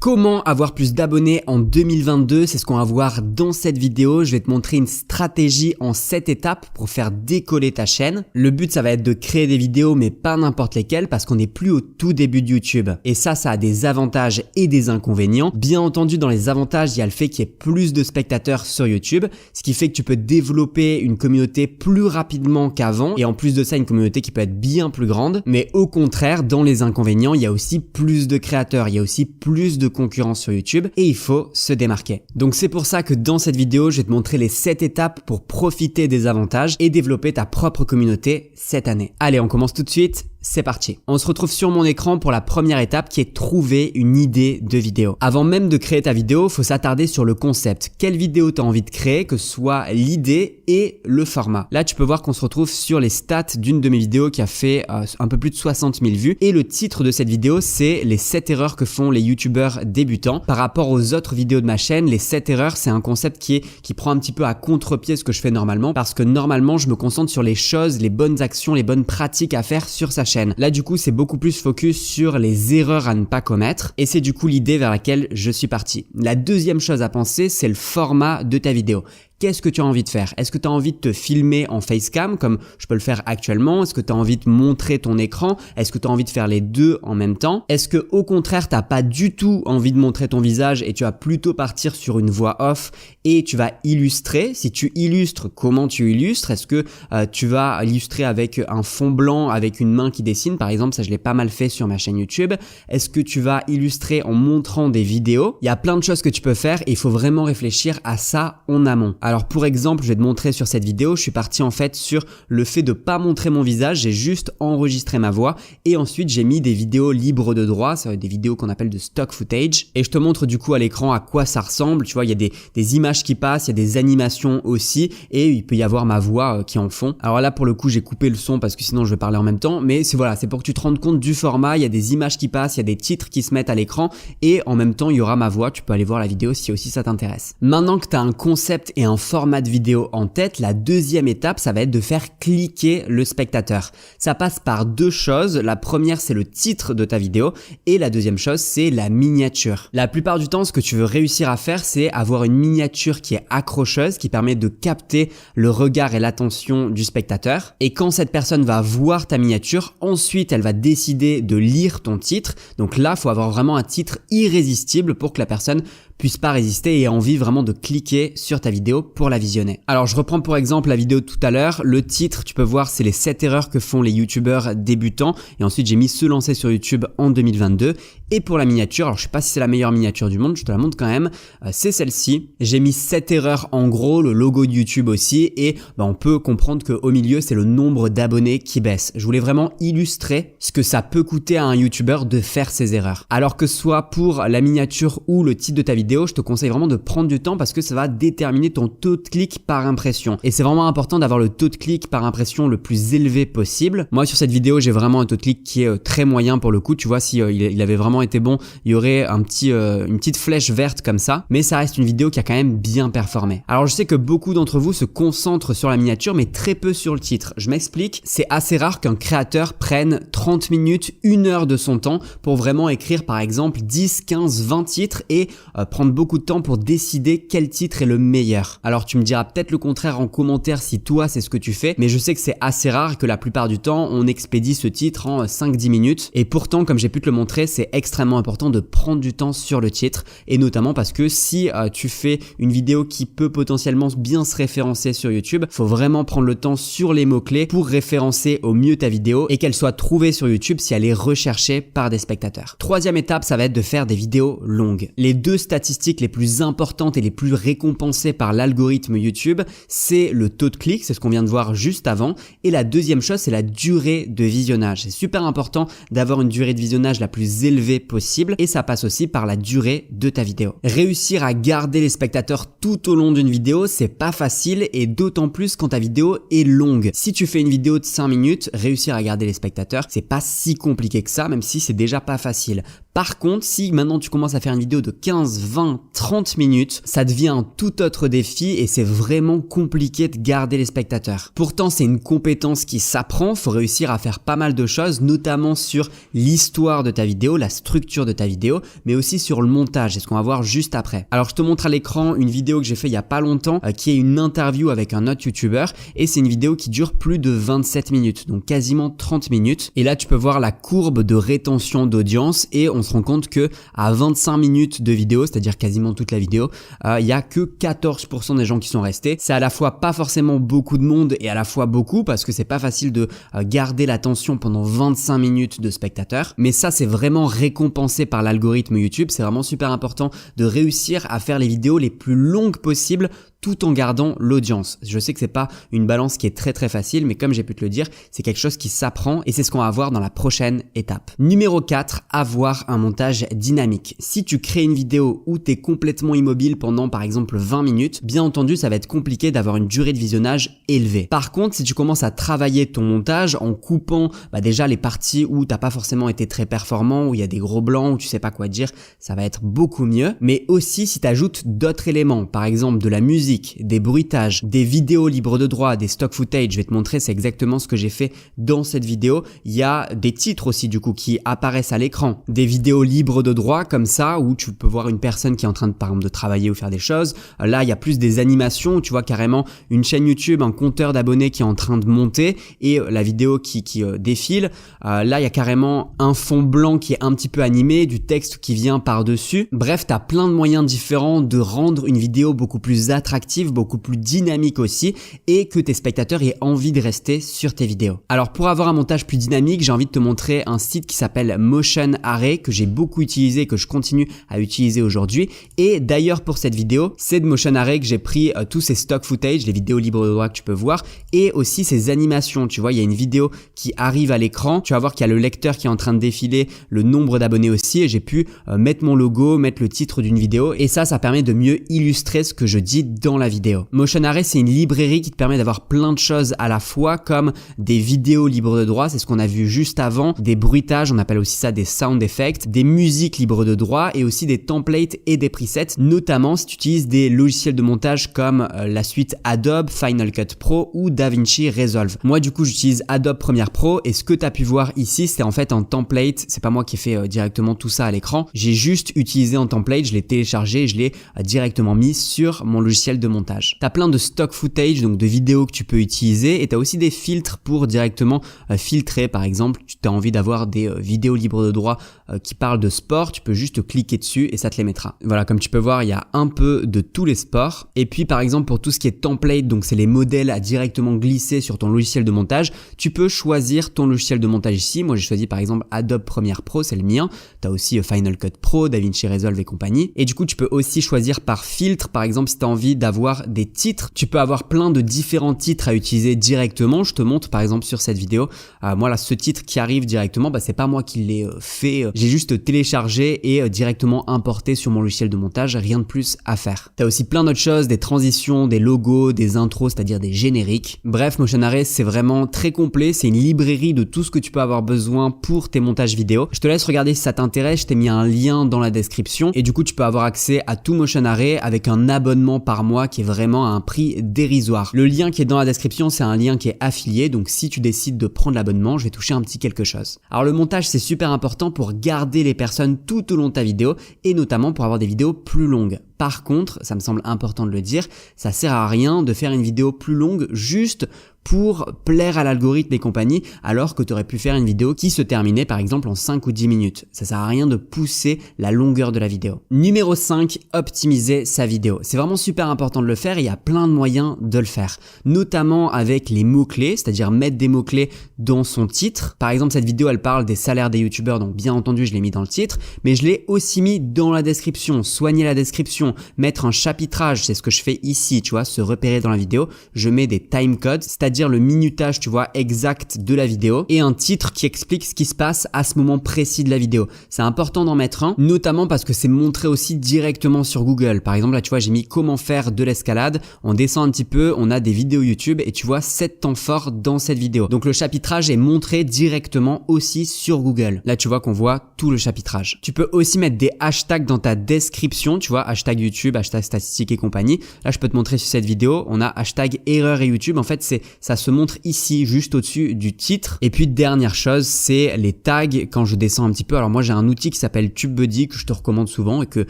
Comment avoir plus d'abonnés en 2022? C'est ce qu'on va voir dans cette vidéo. Je vais te montrer une stratégie en 7 étapes pour faire décoller ta chaîne. Le but, ça va être de créer des vidéos, mais pas n'importe lesquelles parce qu'on n'est plus au tout début de YouTube. Et ça a des avantages et des inconvénients. Bien entendu, dans les avantages, il y a le fait qu'il y ait plus de spectateurs sur YouTube, ce qui fait que tu peux développer une communauté plus rapidement qu'avant. Et en plus de ça, une communauté qui peut être bien plus grande. Mais au contraire, dans les inconvénients, il y a aussi plus de créateurs, il y a aussi plus de concurrence sur YouTube et il faut se démarquer. Donc c'est pour ça que dans cette vidéo, je vais te montrer les 7 étapes pour profiter des avantages et développer ta propre communauté cette année. Allez, on commence tout de suite. C'est parti. On se retrouve sur mon écran pour la première étape qui est trouver une idée de vidéo. Avant même de créer ta vidéo, faut s'attarder sur le concept. Quelle vidéo tu as envie de créer, que ce soit l'idée et le format. Là, tu peux voir qu'on se retrouve sur les stats d'une de mes vidéos qui a fait un peu plus de 60 000 vues. Et le titre de cette vidéo, c'est les 7 erreurs que font les youtubeurs débutants. Par rapport aux autres vidéos de ma chaîne, les 7 erreurs, c'est un concept qui prend un petit peu à contre-pied ce que je fais normalement parce que normalement, je me concentre sur les choses, les bonnes actions, les bonnes pratiques à faire sur sa chaîne. Là du coup c'est beaucoup plus focus sur les erreurs à ne pas commettre et c'est du coup l'idée vers laquelle je suis parti. La deuxième chose à penser, c'est le format de ta vidéo. Qu'est-ce que tu as envie de faire? Est-ce que tu as envie de te filmer en facecam comme je peux le faire actuellement? Est-ce que tu as envie de montrer ton écran? Est-ce que tu as envie de faire les deux en même temps? Est-ce que au contraire, tu n'as pas du tout envie de montrer ton visage et tu vas plutôt partir sur une voix off et tu vas illustrer? Si tu illustres, comment tu illustres? Est-ce que tu vas illustrer avec un fond blanc, avec une main qui dessine? Par exemple, ça je l'ai pas mal fait sur ma chaîne YouTube. Est-ce que tu vas illustrer en montrant des vidéos? Il y a plein de choses que tu peux faire et il faut vraiment réfléchir à ça en amont. Alors pour exemple, je vais te montrer sur cette vidéo, je suis parti en fait sur le fait de pas montrer mon visage, j'ai juste enregistré ma voix et ensuite j'ai mis des vidéos libres de droit, ça va être des vidéos qu'on appelle de stock footage et je te montre du coup à l'écran à quoi ça ressemble. Tu vois, il y a des images qui passent, il y a des animations aussi et il peut y avoir ma voix qui est en fond. Alors là pour le coup j'ai coupé le son parce que sinon je vais parler en même temps, mais c'est pour que tu te rendes compte du format, il y a des images qui passent, il y a des titres qui se mettent à l'écran et en même temps il y aura ma voix, tu peux aller voir la vidéo si aussi ça t'intéresse. Maintenant que tu as un concept et un format de vidéo en tête, la deuxième étape, ça va être de faire cliquer le spectateur. Ça passe par deux choses. La première, c'est le titre de ta vidéo et la deuxième chose, c'est la miniature. La plupart du temps, ce que tu veux réussir à faire, c'est avoir une miniature qui est accrocheuse, qui permet de capter le regard et l'attention du spectateur. Et quand cette personne va voir ta miniature, ensuite, elle va décider de lire ton titre. Donc là, il faut avoir vraiment un titre irrésistible pour que la personne puisse pas résister et ait envie vraiment de cliquer sur ta vidéo pour la visionner. Alors je reprends pour exemple la vidéo de tout à l'heure, le titre tu peux voir c'est les 7 erreurs que font les youtubeurs débutants et ensuite j'ai mis se lancer sur YouTube en 2022 et pour la miniature, alors je sais pas si c'est la meilleure miniature du monde, je te la montre quand même, c'est celle-ci. J'ai mis 7 erreurs en gros, le logo de YouTube aussi et on peut comprendre qu'au milieu c'est le nombre d'abonnés qui baisse. Je voulais vraiment illustrer ce que ça peut coûter à un youtubeur de faire ces erreurs. Alors que ce soit pour la miniature ou le titre de ta vidéo, je te conseille vraiment de prendre du temps parce que ça va déterminer ton taux de clic par impression. Et c'est vraiment important d'avoir le taux de clic par impression le plus élevé possible. Moi sur cette vidéo, j'ai vraiment un taux de clic qui est très moyen pour le coup. Tu vois, si il avait vraiment été bon, il y aurait une petite flèche verte comme ça. Mais ça reste une vidéo qui a quand même bien performé. Alors je sais que beaucoup d'entre vous se concentrent sur la miniature mais très peu sur le titre. Je m'explique, c'est assez rare qu'un créateur prenne 30 minutes, 1 heure de son temps pour vraiment écrire par exemple 10, 15, 20 titres et prendre beaucoup de temps pour décider quel titre est le meilleur. Alors tu me diras peut-être le contraire en commentaire si toi c'est ce que tu fais, mais je sais que c'est assez rare que la plupart du temps on expédie ce titre en 5-10 minutes et pourtant comme j'ai pu te le montrer c'est extrêmement important de prendre du temps sur le titre et notamment parce que si tu fais une vidéo qui peut potentiellement bien se référencer sur YouTube, faut vraiment prendre le temps sur les mots-clés pour référencer au mieux ta vidéo et qu'elle soit trouvée sur YouTube si elle est recherchée par des spectateurs. Troisième étape, ça va être de faire des vidéos longues. Les deux statistiques les plus importantes et les plus récompensées par l'algorithme YouTube, c'est le taux de clic, c'est ce qu'on vient de voir juste avant, et la deuxième chose, c'est la durée de visionnage. C'est super important d'avoir une durée de visionnage la plus élevée possible et ça passe aussi par la durée de ta vidéo. Réussir à garder les spectateurs tout au long d'une vidéo, c'est pas facile et d'autant plus quand ta vidéo est longue. Si tu fais une vidéo de 5 minutes, réussir à garder les spectateurs, c'est pas si compliqué que ça, même si c'est déjà pas facile. Par contre, si maintenant tu commences à faire une vidéo de 15, 20, 30 minutes, ça devient un tout autre défi et c'est vraiment compliqué de garder les spectateurs. Pourtant, c'est une compétence qui s'apprend, faut réussir à faire pas mal de choses, notamment sur l'histoire de ta vidéo, la structure de ta vidéo, mais aussi sur le montage, c'est ce qu'on va voir juste après. Alors je te montre à l'écran une vidéo que j'ai fait il y a pas longtemps, qui est une interview avec un autre youtubeur, et c'est une vidéo qui dure plus de 27 minutes, donc quasiment 30 minutes. Et là tu peux voir la courbe de rétention d'audience et on se rend compte que à 25 minutes de vidéo, c'est-à-dire quasiment toute la vidéo, il y a que 14% des gens qui sont restés. C'est à la fois pas forcément beaucoup de monde et à la fois beaucoup parce que c'est pas facile de garder l'attention pendant 25 minutes de spectateurs. Mais ça, c'est vraiment récompensé par l'algorithme YouTube. C'est vraiment super important de réussir à faire les vidéos les plus longues possibles tout en gardant l'audience. Je sais que c'est pas une balance qui est très facile, mais comme j'ai pu te le dire, c'est quelque chose qui s'apprend et c'est ce qu'on va voir dans la prochaine étape. Numéro 4, avoir un montage dynamique. Si tu crées une vidéo où tu es complètement immobile pendant par exemple 20 minutes, bien entendu, ça va être compliqué d'avoir une durée de visionnage élevée. Par contre, si tu commences à travailler ton montage en coupant déjà les parties où t'as pas forcément été très performant, où il y a des gros blancs, où tu sais pas quoi dire, ça va être beaucoup mieux. Mais aussi si tu ajoutes d'autres éléments, par exemple de la musique, des bruitages, des vidéos libres de droit, des stock footage, je vais te montrer, c'est exactement ce que j'ai fait dans cette vidéo. Il y a des titres aussi du coup qui apparaissent à l'écran, des vidéos libres de droit comme ça où tu peux voir une personne qui est en train de par exemple de travailler ou faire des choses. Là il y a plus des animations où tu vois carrément une chaîne YouTube, un compteur d'abonnés qui est en train de monter et la vidéo qui défile. Là il y a carrément un fond blanc qui est un petit peu animé, du texte qui vient par-dessus. Bref, tu as plein de moyens différents de rendre une vidéo beaucoup plus attractive, beaucoup plus dynamique aussi et que tes spectateurs aient envie de rester sur tes vidéos. Alors pour avoir un montage plus dynamique, j'ai envie de te montrer un site qui s'appelle Motion Array que j'ai beaucoup utilisé, que je continue à utiliser aujourd'hui. Et d'ailleurs pour cette vidéo, c'est de Motion Array que j'ai pris tous ces stock footage, les vidéos libres de droit que tu peux voir et aussi ces animations. Tu vois, il y a une vidéo qui arrive à l'écran, tu vas voir qu'il y a le lecteur qui est en train de défiler, le nombre d'abonnés aussi et j'ai pu mettre mon logo, mettre le titre d'une vidéo et ça permet de mieux illustrer ce que je dis dans la vidéo. Motion Array, c'est une librairie qui te permet d'avoir plein de choses à la fois comme des vidéos libres de droit, c'est ce qu'on a vu juste avant, des bruitages, on appelle aussi ça des sound effects, des musiques libres de droit et aussi des templates et des presets, notamment si tu utilises des logiciels de montage comme la suite Adobe, Final Cut Pro ou DaVinci Resolve. Moi du coup j'utilise Adobe Premiere Pro et ce que tu as pu voir ici c'est en fait un template, c'est pas moi qui ai fait directement tout ça à l'écran, j'ai juste utilisé un template, je l'ai téléchargé et je l'ai directement mis sur mon logiciel de montage. T'as plein de stock footage, donc de vidéos que tu peux utiliser et t'as aussi des filtres pour directement filtrer. Par exemple, tu as envie d'avoir des vidéos libres de droit qui parlent de sport, tu peux juste cliquer dessus et ça te les mettra. Voilà, comme tu peux voir, il y a un peu de tous les sports. Et puis par exemple, pour tout ce qui est template, donc c'est les modèles à directement glisser sur ton logiciel de montage, tu peux choisir ton logiciel de montage ici. Moi, j'ai choisi par exemple Adobe Premiere Pro, c'est le mien. T'as aussi Final Cut Pro, DaVinci Resolve et compagnie. Et du coup, tu peux aussi choisir par filtre. Par exemple, si tu as envie d'avoir des titres, tu peux avoir plein de différents titres à utiliser directement. Je te montre par exemple sur cette vidéo, moi là, ce titre qui arrive directement, c'est pas moi qui l'ai fait, j'ai juste téléchargé et directement importé sur mon logiciel de montage, rien de plus à faire. T'as aussi plein d'autres choses, des transitions, des logos, des intros, c'est-à-dire des génériques. Bref, Motion Array, c'est vraiment très complet, c'est une librairie de tout ce que tu peux avoir besoin pour tes montages vidéo. Je te laisse regarder si ça t'intéresse, je t'ai mis un lien dans la description et du coup tu peux avoir accès à tout Motion Array avec un abonnement par mois qui est vraiment à un prix dérisoire. Le lien qui est dans la description, c'est un lien qui est affilié, donc si tu décides de prendre l'abonnement, je vais toucher un petit quelque chose. Alors le montage, c'est super important pour garder les personnes tout au long de ta vidéo et notamment pour avoir des vidéos plus longues. Par contre, ça me semble important de le dire, ça sert à rien de faire une vidéo plus longue juste pour plaire à l'algorithme et compagnie, alors que tu aurais pu faire une vidéo qui se terminait par exemple en 5 ou 10 minutes. Ça sert à rien de pousser la longueur de la vidéo. Numéro 5, optimiser sa vidéo. C'est vraiment super important de le faire et il y a plein de moyens de le faire. Notamment avec les mots-clés, c'est-à-dire mettre des mots-clés dans son titre. Par exemple, cette vidéo, elle parle des salaires des youtubeurs, donc bien entendu, je l'ai mis dans le titre, mais je l'ai aussi mis dans la description. Soignez la description. description, mettre un chapitrage, c'est ce que je fais ici, tu vois, se repérer dans la vidéo. Je mets des time codes, c'est-à-dire le minutage, tu vois, exact de la vidéo et un titre qui explique ce qui se passe à ce moment précis de la vidéo. C'est important d'en mettre un, notamment parce que c'est montré aussi directement sur Google. Par exemple, là, tu vois, j'ai mis comment faire de l'escalade. On descend un petit peu, on a des vidéos YouTube et tu vois 7 temps forts dans cette vidéo. Donc le chapitrage est montré directement aussi sur Google. Là, tu vois qu'on voit tout le chapitrage. Tu peux aussi mettre des hashtags dans ta description, tu vois, hashtag YouTube, hashtag statistiques et compagnie. Là, je peux te montrer sur cette vidéo, on a hashtag erreur et YouTube. En fait, ça se montre ici, juste au-dessus du titre. Et puis, dernière chose, c'est les tags quand je descends un petit peu. Alors moi, j'ai un outil qui s'appelle TubeBuddy que je te recommande souvent et que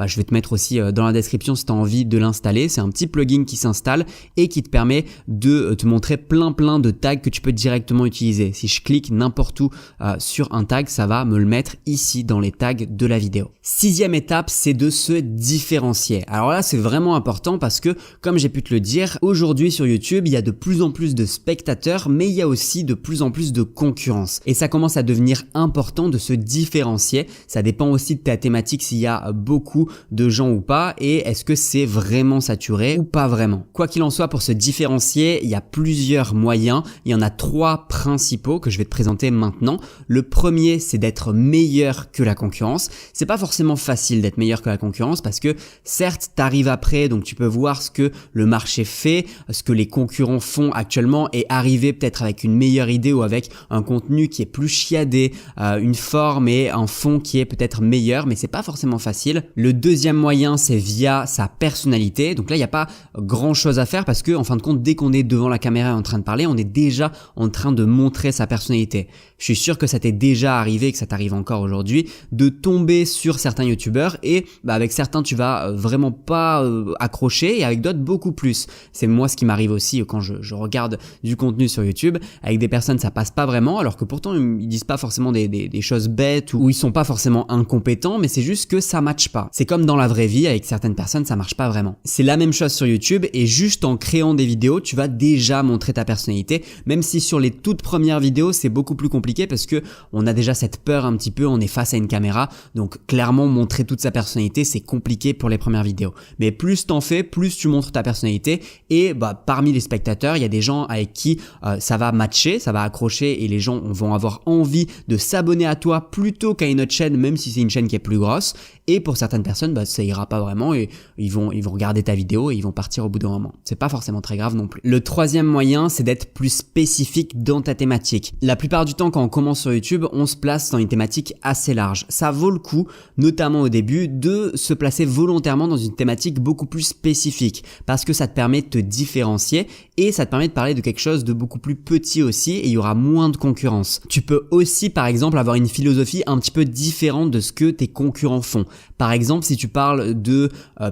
je vais te mettre aussi dans la description si tu as envie de l'installer. C'est un petit plugin qui s'installe et qui te permet de te montrer plein de tags que tu peux directement utiliser. Si je clique n'importe où sur un tag, ça va me le mettre ici dans les tags de la vidéo. Sixième étape, c'est de se différencier. Alors là, c'est vraiment important parce que, comme j'ai pu te le dire, aujourd'hui sur YouTube, il y a de plus en plus de spectateurs, mais il y a aussi de plus en plus de concurrence. Et ça commence à devenir important de se différencier. Ça dépend aussi de ta thématique, s'il y a beaucoup de gens ou pas, et est-ce que c'est vraiment saturé ou pas vraiment. Quoi qu'il en soit, pour se différencier, il y a plusieurs moyens. Il y en a 3 principaux que je vais te présenter maintenant. Le premier, c'est d'être meilleur que la concurrence. C'est pas forcément facile d'être meilleur que la concurrence parce que certes, t'arrives après, donc tu peux voir ce que le marché fait, ce que les concurrents font actuellement et arriver peut-être avec une meilleure idée ou avec un contenu qui est plus chiadé, une forme et un fond qui est peut-être meilleur, mais c'est pas forcément facile. Le deuxième moyen, c'est via sa personnalité. Donc là, il n'y a pas grand chose à faire parce que, en fin de compte, dès qu'on est devant la caméra et en train de parler, on est déjà en train de montrer sa personnalité. Je suis sûr que ça t'est déjà arrivé, que ça t'arrive encore aujourd'hui, de tomber sur certains youtubeurs et avec certains tu vas vraiment pas accrocher et avec d'autres beaucoup plus. C'est moi ce qui m'arrive aussi quand je regarde du contenu sur YouTube. Avec des personnes ça passe pas vraiment alors que pourtant ils disent pas forcément des choses bêtes ou ils sont pas forcément incompétents, mais c'est juste que ça matche pas. C'est comme dans la vraie vie, avec certaines personnes ça marche pas vraiment. C'est la même chose sur YouTube et juste en créant des vidéos tu vas déjà montrer ta personnalité, même si sur les toutes premières vidéos c'est beaucoup plus compliqué parce que on a déjà cette peur un petit peu, on est face à une caméra, donc clairement montrer toute sa personnalité c'est compliqué pour les premières vidéos. Mais plus t'en fais, plus tu montres ta personnalité et parmi les spectateurs il y a des gens avec qui ça va matcher, ça va accrocher et les gens vont avoir envie de s'abonner à toi plutôt qu'à une autre chaîne, même si c'est une chaîne qui est plus grosse. Et pour certaines personnes ça ira pas vraiment et ils vont regarder ta vidéo et ils vont partir au bout d'un moment. C'est pas forcément très grave non plus. Le troisième moyen c'est d'être plus spécifique dans ta thématique. La plupart du temps quand on commence sur YouTube, on se place dans une thématique assez large. Ça vaut le coup, notamment au début, de se placer volontairement dans une thématique beaucoup plus spécifique parce que ça te permet de te différencier et ça te permet de parler de quelque chose de beaucoup plus petit aussi et il y aura moins de concurrence. Tu peux aussi par exemple avoir une philosophie un petit peu différente de ce que tes concurrents font. Par exemple, si tu parles de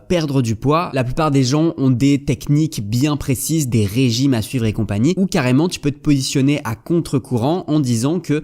perdre du poids, la plupart des gens ont des techniques bien précises, des régimes à suivre et compagnie, ou carrément tu peux te positionner à contre-courant en disant que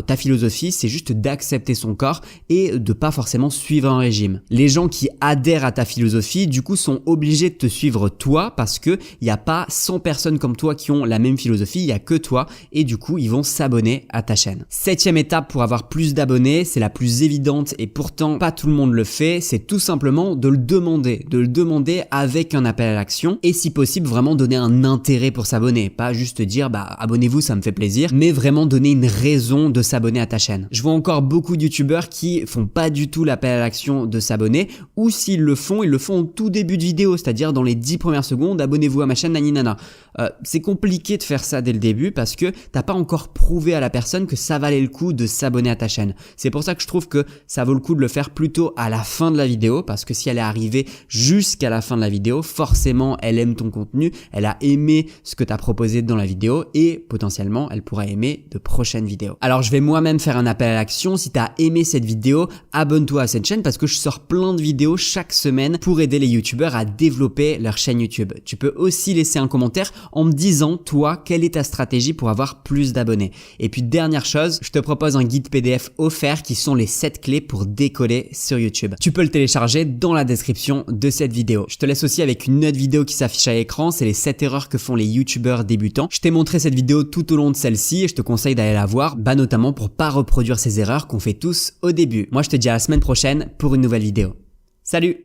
ta philosophie c'est juste d'accepter son corps et de pas forcément suivre un régime. Les gens qui adhèrent à ta philosophie du coup sont obligés de te suivre toi parce que il y a pas 100 personnes comme toi qui ont la même philosophie, il y a que toi et du coup ils vont s'abonner à ta chaîne. Septième étape pour avoir plus d'abonnés, c'est la plus évidente et pourtant pas tout le monde le fait, c'est tout simplement de le demander avec un appel à l'action et si possible vraiment donner un intérêt pour s'abonner, pas juste dire abonnez-vous ça me fait plaisir, mais vraiment donner une raison de s'abonner à ta chaîne. Je vois encore beaucoup de youtubeurs qui font pas du tout l'appel à l'action de s'abonner ou s'ils le font, ils le font au tout début de vidéo, c'est-à-dire dans les 10 premières secondes, abonnez-vous à ma chaîne naninana. C'est compliqué de faire ça dès le début parce que t'as pas encore prouvé à la personne que ça valait le coup de s'abonner à ta chaîne. C'est pour ça que je trouve que ça vaut le coup de le faire plutôt à la fin de la vidéo parce que si elle est arrivée jusqu'à la fin de la vidéo, forcément elle aime ton contenu, elle a aimé ce que t'as proposé dans la vidéo et potentiellement elle pourra aimer de prochaines vidéos. Alors je vais moi-même faire un appel à l'action. Si t'as aimé cette vidéo, abonne-toi à cette chaîne parce que je sors plein de vidéos chaque semaine pour aider les youtubeurs à développer leur chaîne YouTube. Tu peux aussi laisser un commentaire en me disant toi quelle est ta stratégie pour avoir plus d'abonnés. Et puis dernière chose, je te propose un guide PDF offert qui sont les 7 clés pour décoller sur YouTube. Tu peux le télécharger dans la description de cette vidéo. Je te laisse aussi avec une autre vidéo qui s'affiche à l'écran, c'est les 7 erreurs que font les youtubeurs débutants. Je t'ai montré cette vidéo tout au long de celle-ci et je te conseille d'aller la voir, notamment pour pas reproduire ces erreurs qu'on fait tous au début. Moi je te dis à la semaine prochaine pour une nouvelle vidéo. Salut!